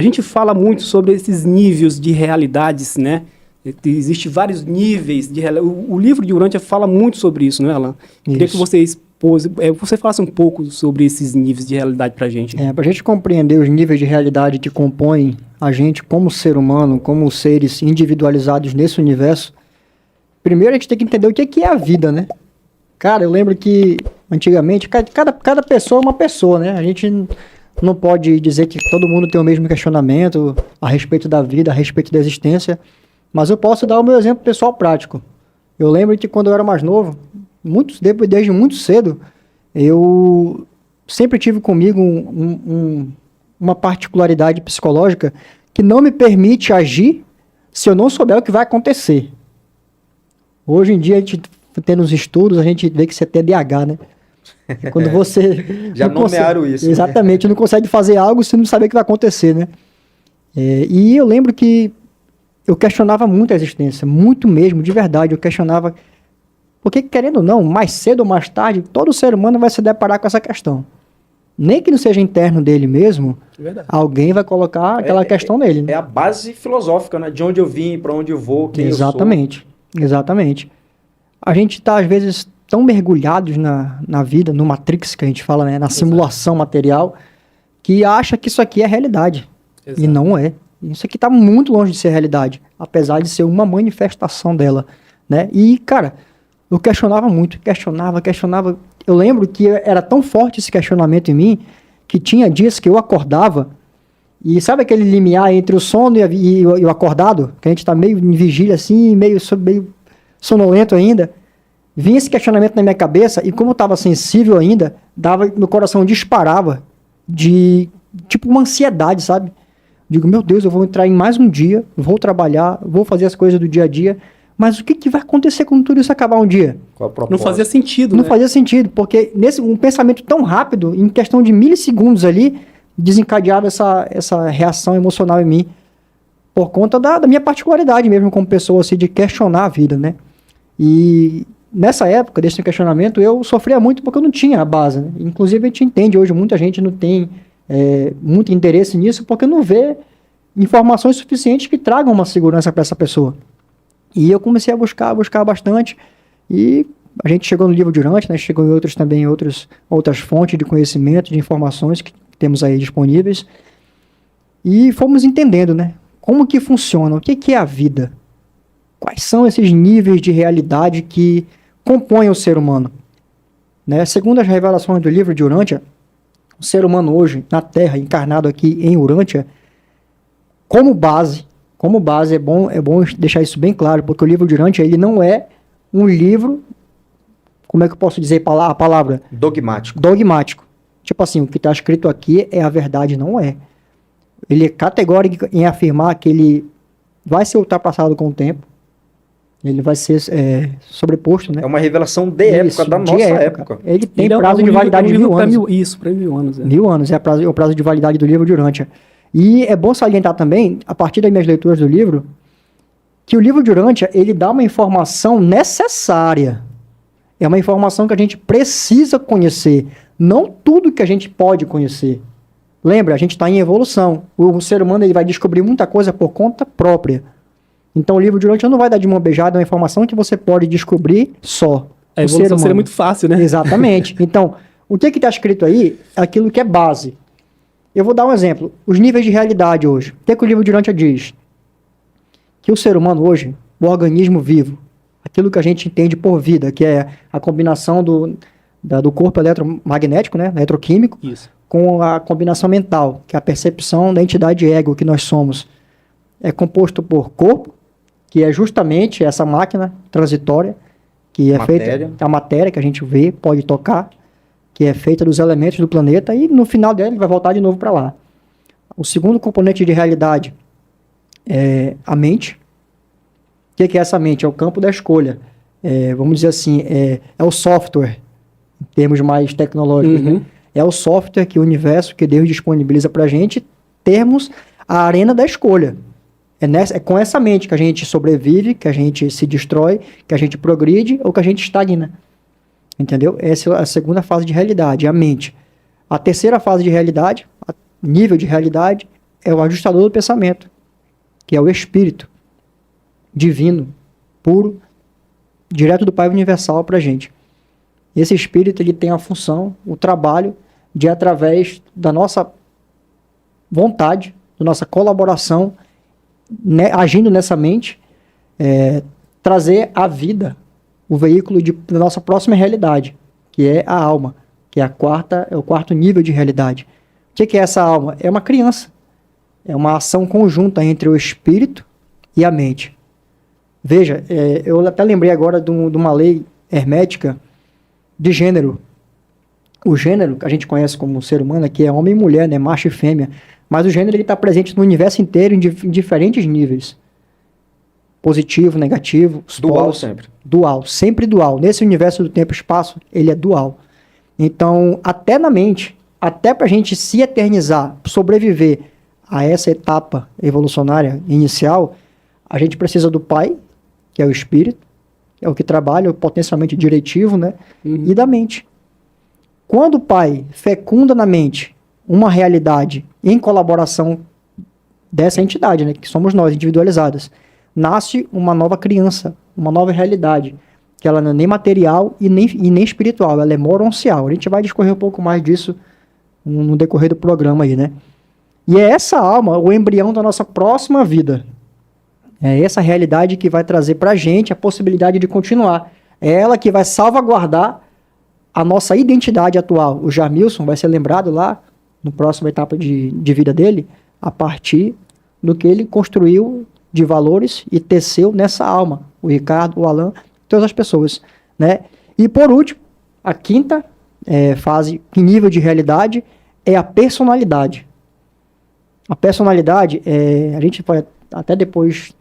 gente fala muito sobre esses níveis de realidades, né? Existem vários níveis de realidade. O livro de Urântia fala muito sobre isso, né, Alan? Queria que você falasse um pouco sobre esses níveis de realidade para a gente. Para a gente compreender os níveis de realidade que compõem a gente como ser humano, como seres individualizados nesse universo, primeiro a gente tem que entender o que é a vida, né? Cara, eu lembro que antigamente cada pessoa é uma pessoa, né? A gente não pode dizer que todo mundo tem o mesmo questionamento a respeito da vida, a respeito da existência, mas eu posso dar o meu exemplo pessoal prático. Eu lembro que quando eu era mais novo, desde muito cedo, eu sempre tive comigo uma particularidade psicológica que não me permite agir se eu não souber o que vai acontecer. Hoje em dia, a gente, tendo os estudos, a gente vê que isso é TDAH, né? Quando você... Já nomearam isso. Exatamente, não consegue fazer algo se não saber o que vai acontecer, né? E eu lembro que eu questionava muito a existência, muito mesmo, de verdade. Eu questionava, porque querendo ou não, mais cedo ou mais tarde, todo ser humano vai se deparar com essa questão. Nem que não seja interno dele mesmo, alguém vai colocar aquela questão nele. Né? É a base filosófica, né? De onde eu vim, para onde eu vou, quem eu sou. Exatamente. A gente está, às vezes, tão mergulhados na vida, no Matrix, que a gente fala, né? Na simulação material, que acha que isso aqui é realidade. Exato. E não é. Isso aqui está muito longe de ser realidade, apesar de ser uma manifestação dela, né? E, cara, eu questionava muito, questionava. Eu lembro que era tão forte esse questionamento em mim, que tinha dias que eu acordava, e sabe aquele limiar entre o sono e o acordado? Que a gente está meio em vigília assim, meio sonolento ainda. Vinha esse questionamento na minha cabeça, e como eu estava sensível ainda, meu coração disparava de, tipo, uma ansiedade, sabe? Digo, meu Deus, eu vou entrar em mais um dia, vou trabalhar, vou fazer as coisas do dia a dia, mas o que vai acontecer quando tudo isso acabar um dia? Não fazia sentido, Não fazia sentido, porque um pensamento tão rápido, em questão de milissegundos ali, desencadeava essa reação emocional em mim, por conta da minha particularidade mesmo como pessoa, assim, de questionar a vida, né? E nessa época, desse questionamento, eu sofria muito porque eu não tinha a base, né? Inclusive, a gente entende hoje, muita gente não tem muito interesse nisso, porque não vê informações suficientes que tragam uma segurança para essa pessoa. E eu comecei a buscar bastante, e a gente chegou no livro de Urântia, né? Chegou em outras fontes de conhecimento, de informações que temos aí disponíveis, e fomos entendendo, né? Como que funciona, o que é a vida, quais são esses níveis de realidade que compõem o ser humano, né? Segundo as revelações do livro de Urântia, o ser humano hoje, na Terra, encarnado aqui em Urântia, como base, é bom deixar isso bem claro, porque o livro de Urântia, ele não é um livro, como é que eu posso dizer a palavra? Dogmático. Tipo assim, o que está escrito aqui é a verdade, não é. Ele é categórico em afirmar que ele vai ser ultrapassado com o tempo, ele vai ser sobreposto, né? É uma revelação de época, da nossa época. Ele tem prazo de validade de 1000 anos. Isso, para 1000 anos. 1000 anos é o prazo de validade do livro de Urântia. E é bom salientar também, a partir das minhas leituras do livro, que o livro de Urântia, ele dá uma informação necessária. É uma informação que a gente precisa conhecer. Não tudo que a gente pode conhecer. Lembra, a gente está em evolução. O ser humano ele vai descobrir muita coisa por conta própria. Então o livro de Urântia não vai dar de mão beijada uma informação que você pode descobrir só. A evolução seria muito fácil, né? Exatamente. Então, o que está escrito aí é aquilo que é base. Eu vou dar um exemplo. Os níveis de realidade hoje. O que o livro de Urântia diz? Que o ser humano hoje, o organismo vivo, aquilo que a gente entende por vida, que é a combinação do corpo eletromagnético, né, eletroquímico, isso, com a combinação mental, que é a percepção da entidade ego que nós somos. É composto por corpo, que é justamente essa máquina transitória, que é feita a matéria que a gente vê, pode tocar, que é feita dos elementos do planeta, e no final dela ele vai voltar de novo para lá. O segundo componente de realidade é a mente. O que é essa mente? É o campo da escolha. Vamos dizer assim, é o software, em termos mais tecnológicos. Né? É o software que o universo, que Deus disponibiliza para a gente, termos a arena da escolha. É com essa mente que a gente sobrevive, que a gente se destrói, que a gente progride ou que a gente estagna. Entendeu? Essa é a segunda fase de realidade, a mente. A terceira fase de realidade, nível de realidade, é o ajustador do pensamento, que é o Espírito divino, puro, direto do Pai Universal para a gente. Esse Espírito ele tem a função, o trabalho de, através da nossa vontade, da nossa colaboração, né, agindo nessa mente, trazer à vida o veículo da nossa próxima realidade, que é a alma, que é o quarto nível de realidade. O que é essa alma? É uma criança. É uma ação conjunta entre o espírito e a mente. Veja, eu até lembrei agora de uma lei hermética de gênero. O gênero, que a gente conhece como ser humano, aqui é homem e mulher, né? Macho e fêmea. Mas o gênero está presente no universo inteiro em diferentes níveis. Positivo, negativo. Dual sempre. Dual, sempre dual. Nesse universo do tempo e espaço, ele é dual. Então, até na mente, até para a gente se eternizar, sobreviver a essa etapa evolucionária inicial, a gente precisa do Pai, que é o Espírito, que é o que trabalha, o potencialmente diretivo, né? Uhum. E da mente. Quando o Pai fecunda na mente uma realidade em colaboração dessa entidade, né? Que somos nós, individualizadas, nasce uma nova criança, uma nova realidade, que ela não é nem material e nem espiritual, ela é moroncial. A gente vai discorrer um pouco mais disso no decorrer do programa aí, né? E é essa alma, o embrião da nossa próxima vida. É essa realidade que vai trazer pra gente a possibilidade de continuar. É ela que vai salvaguardar a nossa identidade atual. O Jamilson vai ser lembrado lá, no próximo etapa de vida dele, a partir do que ele construiu de valores e teceu nessa alma. O Ricardo, o Alan, todas as pessoas, né? E por último, a quinta fase, nível de realidade, é a personalidade. A personalidade, a gente vai até depois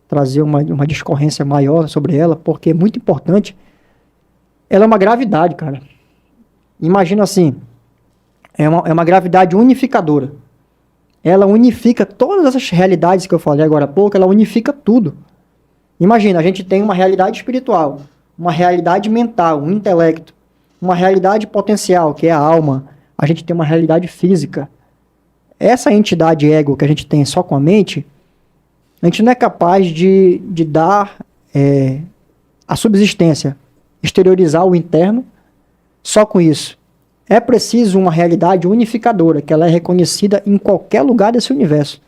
trazer uma discorrência maior sobre ela, porque é muito importante. Ela é uma gravidade, cara. Imagina assim, é uma gravidade unificadora. Ela unifica todas essas realidades que eu falei agora há pouco, ela unifica tudo. Imagina, a gente tem uma realidade espiritual, uma realidade mental, um intelecto, uma realidade potencial, que é a alma. A gente tem uma realidade física. Essa entidade ego que a gente tem só com a mente, a gente não é capaz de dar a subsistência, exteriorizar o interno só com isso. É preciso uma realidade unificadora, que ela é reconhecida em qualquer lugar desse universo.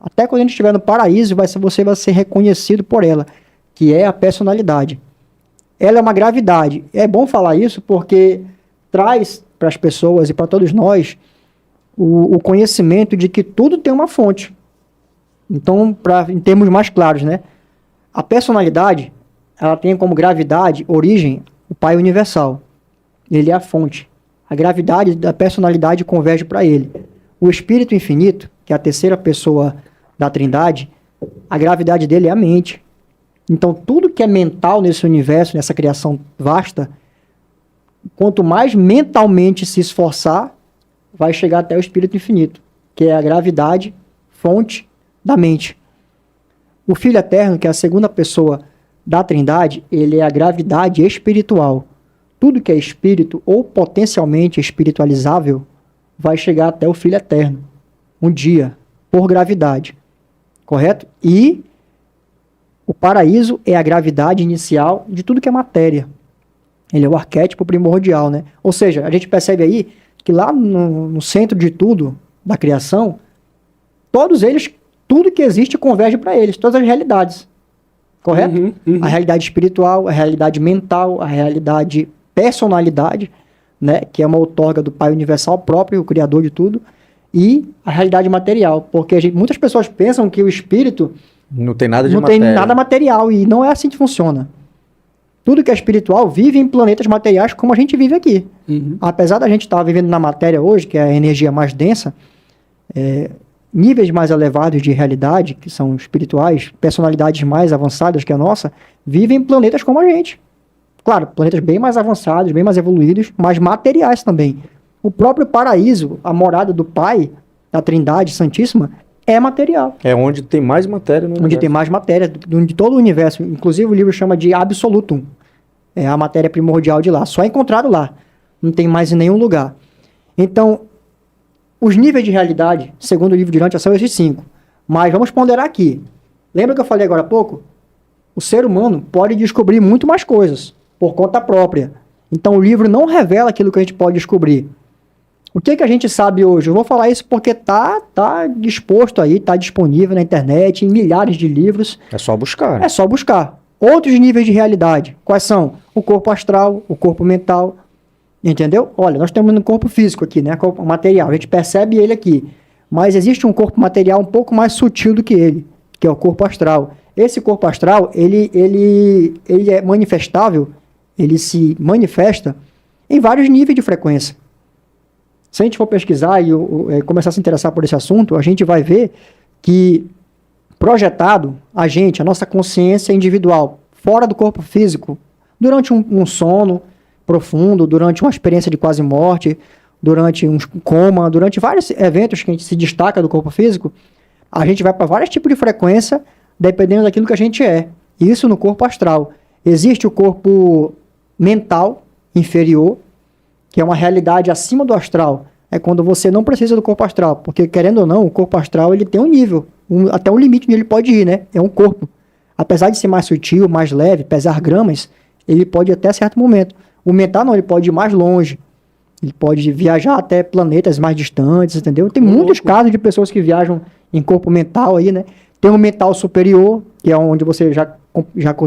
Até quando a gente estiver no paraíso, você vai ser reconhecido por ela, que é a personalidade. Ela é uma gravidade. É bom falar isso porque traz para as pessoas e para todos nós o conhecimento de que tudo tem uma fonte. Então, em termos mais claros, né? A personalidade, ela tem como gravidade, origem, o Pai Universal. Ele é a fonte. A gravidade da personalidade converge para ele. O Espírito Infinito, que é a terceira pessoa da Trindade, a gravidade dele é a mente. Então, tudo que é mental nesse universo, nessa criação vasta, quanto mais mentalmente se esforçar, vai chegar até o Espírito Infinito, que é a gravidade, fonte da mente. O Filho Eterno, que é a segunda pessoa da Trindade, ele é a gravidade espiritual. Tudo que é espírito ou potencialmente espiritualizável vai chegar até o Filho Eterno, um dia, por gravidade. Correto? E o paraíso é a gravidade inicial de tudo que é matéria. Ele é o arquétipo primordial, né? Ou seja, a gente percebe aí que lá no centro de tudo, da criação, todos eles, tudo que existe converge para eles, todas as realidades. Correto? Uhum. A realidade espiritual, a realidade mental, a realidade personalidade, né, que é uma outorga do Pai Universal próprio, o Criador de tudo, e a realidade material, porque muitas pessoas pensam que o espírito não tem nada de não matéria. tem nada material, e não é assim que funciona. Tudo que é espiritual vive em planetas materiais como a gente vive aqui. Uhum. Apesar da gente estar vivendo na matéria hoje, que é a energia mais densa, níveis mais elevados de realidade, que são espirituais, personalidades mais avançadas que a nossa, vivem em planetas como a gente. Claro, planetas bem mais avançados, bem mais evoluídos, mas materiais também. O próprio paraíso, a morada do Pai, da Trindade Santíssima, é material. É onde tem mais matéria no Onde universo. tem mais matéria de todo o universo. Inclusive o livro chama de Absolutum. É a matéria primordial de lá. Só é encontrado lá. Não tem mais em nenhum lugar. Então, os níveis de realidade, segundo o livro de Urântia, são esses 5. Mas vamos ponderar aqui. Lembra que eu falei agora há pouco? O ser humano pode descobrir muito mais coisas, por conta própria. Então o livro não revela aquilo que a gente pode descobrir. O que a gente sabe hoje? Eu vou falar isso porque tá disposto aí, tá disponível na internet, em milhares de livros. É só buscar. É só buscar. Outros níveis de realidade. Quais são? O corpo astral, o corpo mental. Entendeu? Olha, nós temos um corpo físico aqui, né? Corpo material. A gente percebe ele aqui. Mas existe um corpo material um pouco mais sutil do que ele, que é o corpo astral. Esse corpo astral, ele é manifestável, ele se manifesta em vários níveis de frequência. Se a gente for pesquisar e começar a se interessar por esse assunto, a gente vai ver que projetado a nossa consciência individual, fora do corpo físico, durante um sono profundo, durante uma experiência de quase morte, durante um coma, durante vários eventos que a gente se destaca do corpo físico, a gente vai para vários tipos de frequência, dependendo daquilo que a gente é. Isso no corpo astral. Existe o corpo mental inferior, que é uma realidade acima do astral. É quando você não precisa do corpo astral, porque querendo ou não, o corpo astral ele tem um nível, até um limite onde ele pode ir, né? É um corpo. Apesar de ser mais sutil, mais leve, pesar gramas, ele pode ir até certo momento. O mental não, ele pode ir mais longe. Ele pode viajar até planetas mais distantes, entendeu? Tem muitos casos de pessoas que viajam em corpo mental aí, né? Tem um mental superior, que é onde você já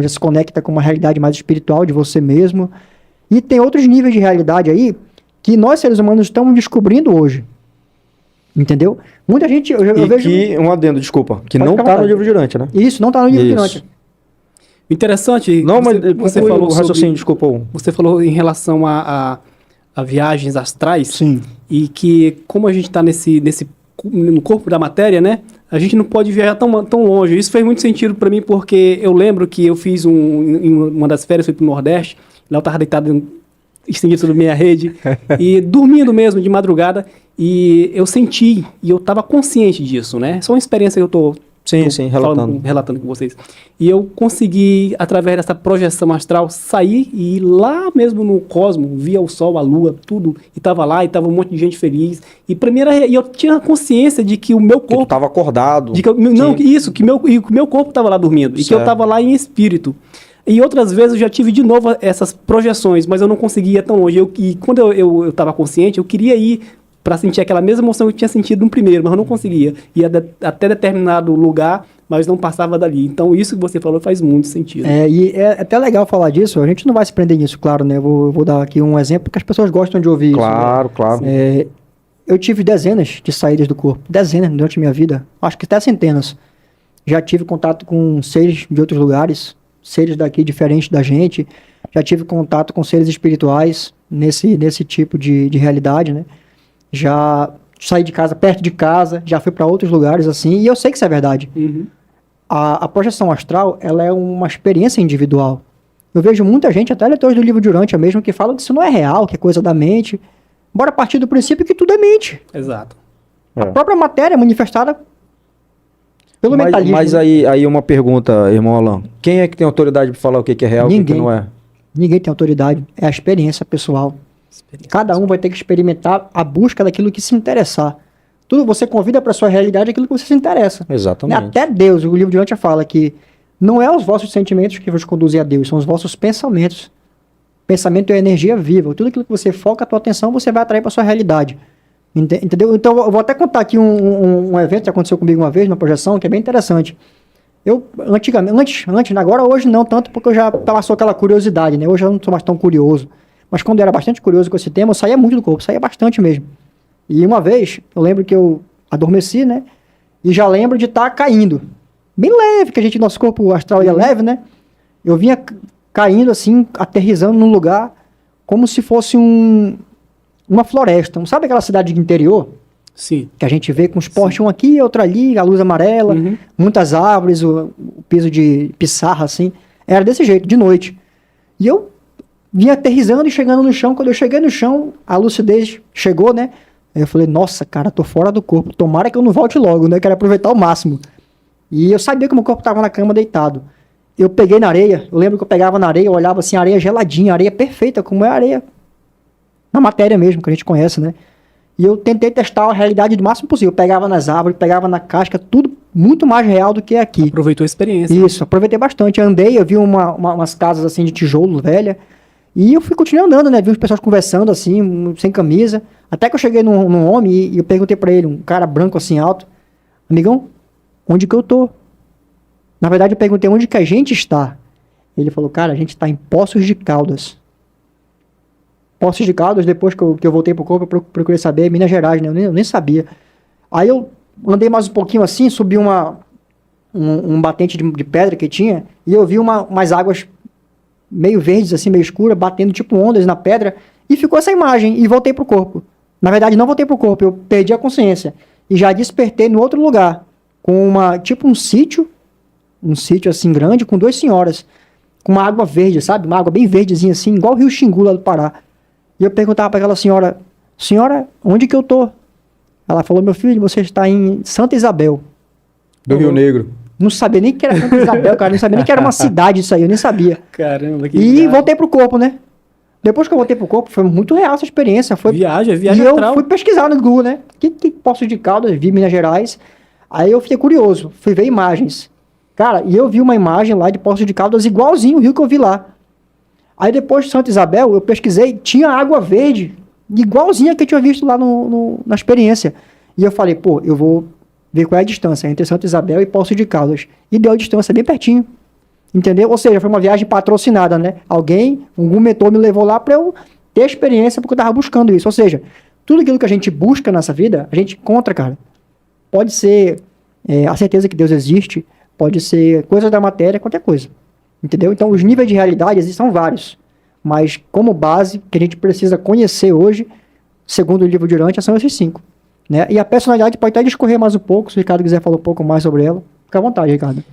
se conecta com uma realidade mais espiritual de você mesmo. E tem outros níveis de realidade aí que nós, seres humanos, estamos descobrindo hoje. Entendeu? Muita gente... Eu vejo... Um adendo, desculpa, que Pode não ficar à está no vontade. livro de Urântia, né? Isso, não está no livro de Isso. Urântia. Interessante. Não, mas você falou falou o raciocínio, sobre, desculpa. você falou em relação a viagens astrais. Sim. E que como a gente está no corpo da matéria, né? A gente não pode viajar tão longe. Isso fez muito sentido para mim, porque eu lembro que eu fiz em uma das férias, fui para o Nordeste, lá eu estava deitado estendido sobre minha rede, e dormindo mesmo de madrugada, e eu senti, e eu estava consciente disso, né? Só uma experiência que eu estou relatando com vocês. E eu consegui, através dessa projeção astral, sair e ir lá mesmo no cosmo, via o sol, a lua, tudo, e estava lá, e estava um monte de gente feliz. E eu tinha consciência de que o meu Que tu corpo... estava acordado. que o meu corpo estava lá dormindo, e que eu Certo. estava lá em espírito. E outras vezes eu já tive de novo essas projeções, mas eu não conseguia tão longe. E quando eu estava consciente, eu queria ir para sentir aquela mesma emoção que eu tinha sentido no primeiro, mas eu não conseguia. Ia até determinado lugar, mas não passava dali. Então isso que você falou faz muito sentido. E é até legal falar disso, a gente não vai se prender nisso, claro, né? Eu vou dar aqui um exemplo que as pessoas gostam de ouvir Claro, isso. claro. Né? Eu tive dezenas de saídas do corpo, dezenas durante a minha vida, acho que até centenas. Já tive contato com seres de outros lugares, seres daqui diferentes da gente, já tive contato com seres espirituais nesse tipo de realidade, né? Já saí de casa, perto de casa, já fui para outros lugares assim, e eu sei que isso é verdade. Uhum. A projeção astral, ela é uma experiência individual. Eu vejo muita gente, até leitores do livro de Urântia mesmo, que falam que isso não é real, que é coisa da mente. Bora partir do princípio que tudo é mente. Exato. A própria matéria é manifestada pelo mentalismo. Mas aí uma pergunta, irmão Alan. Quem é que tem autoridade para falar o que é real e o que não é? Ninguém tem autoridade. É a experiência pessoal. Cada um vai ter que experimentar a busca daquilo que se interessar. Tudo você convida para sua realidade aquilo que você se interessa. Exatamente. Até Deus, o livro de Urântia fala que não é os vossos sentimentos que vos conduzem a Deus, são os vossos pensamentos. Pensamento é energia viva. Tudo aquilo que você foca a tua atenção, você vai atrair para sua realidade. Entendeu? Então, eu vou até contar aqui um evento que aconteceu comigo uma vez, uma projeção, que é bem interessante. Eu, antigamente, agora hoje não tanto, porque eu já passou aquela curiosidade, né? Hoje eu não sou mais tão curioso. Mas quando eu era bastante curioso com esse tema, eu saía muito do corpo, saía bastante mesmo. E uma vez, eu lembro que eu adormeci, né? E já lembro de estar caindo. Bem leve, que nosso corpo astral é leve, né? Eu vinha caindo assim, aterrissando num lugar, como se fosse uma floresta. Não sabe aquela cidade de interior? Sim. Que a gente vê com os postes, um aqui, outro ali, a luz amarela, muitas árvores, o piso de pissarra, assim. Era desse jeito, de noite. E eu vinha aterrissando e chegando no chão. Quando eu cheguei no chão, a lucidez chegou, né? Aí eu falei, nossa, cara, tô fora do corpo. Tomara que eu não volte logo, né? Quero aproveitar ao máximo. E eu sabia que o meu corpo tava na cama deitado. Eu peguei na areia. Eu lembro que eu pegava na areia, eu olhava assim, areia geladinha, areia perfeita, como é a areia. Na matéria mesmo, que a gente conhece, né? E eu tentei testar a realidade do máximo possível. Eu pegava nas árvores, pegava na casca, tudo muito mais real do que aqui. Aproveitou a experiência. Isso, aproveitei bastante. Andei, eu vi umas casas assim de tijolo velha. E eu continuei andando, né? Vi as pessoas conversando assim, sem camisa. Até que eu cheguei num homem e eu perguntei pra ele, um cara branco assim, alto. Amigão, onde que eu tô? Na verdade, eu perguntei onde que a gente está. Ele falou, cara, a gente está em Poços de Caldas. Poços de Caldas, depois que eu voltei pro corpo, eu procurei saber, Minas Gerais, né? Eu nem sabia. Aí eu andei mais um pouquinho assim, subi um batente de pedra que tinha, e eu vi umas águas meio verdes, assim, meio escuras, batendo tipo ondas na pedra, e ficou essa imagem, e voltei pro corpo. Na verdade, não voltei pro corpo, eu perdi a consciência. E já despertei no outro lugar, com tipo um sítio assim grande, com 2 senhoras, com uma água verde, sabe? Uma água bem verdezinha assim, igual o Rio Xingu lá do Pará. E eu perguntava para aquela senhora, onde que eu tô? Ela falou, meu filho, você está em Santa Isabel. Do Rio Negro. Não sabia nem que era Santa Isabel, cara, não sabia nem que era uma cidade isso aí, eu nem sabia. Caramba, que E viagem. voltei pro corpo, né? Depois que eu voltei pro corpo, foi muito real essa experiência. Foi... Viagem E eu astral. fui pesquisar no Google, né? Que Poços de Caldas, vi Minas Gerais. Aí eu fiquei curioso, fui ver imagens. Cara, e eu vi uma imagem lá de Poços de Caldas igualzinho o rio que eu vi lá. Aí depois de Santa Isabel, eu pesquisei, tinha água verde, igualzinha que eu tinha visto lá na experiência. E eu falei, pô, eu vou ver qual é a distância entre Santa Isabel e Poços de Caldas. E deu a distância bem pertinho. Entendeu? Ou seja, foi uma viagem patrocinada, né? Algum mentor me levou lá para eu ter experiência porque eu tava buscando isso. Ou seja, tudo aquilo que a gente busca nessa vida, a gente encontra, cara. Pode ser a certeza que Deus existe, pode ser coisa da matéria, qualquer coisa. Entendeu? Então, os níveis de realidade são vários. Mas, como base, que a gente precisa conhecer hoje, segundo o livro de Urântia, são esses 5. Né? E a personalidade pode até discorrer mais um pouco, se o Ricardo quiser falar um pouco mais sobre ela. Fica à vontade, Ricardo.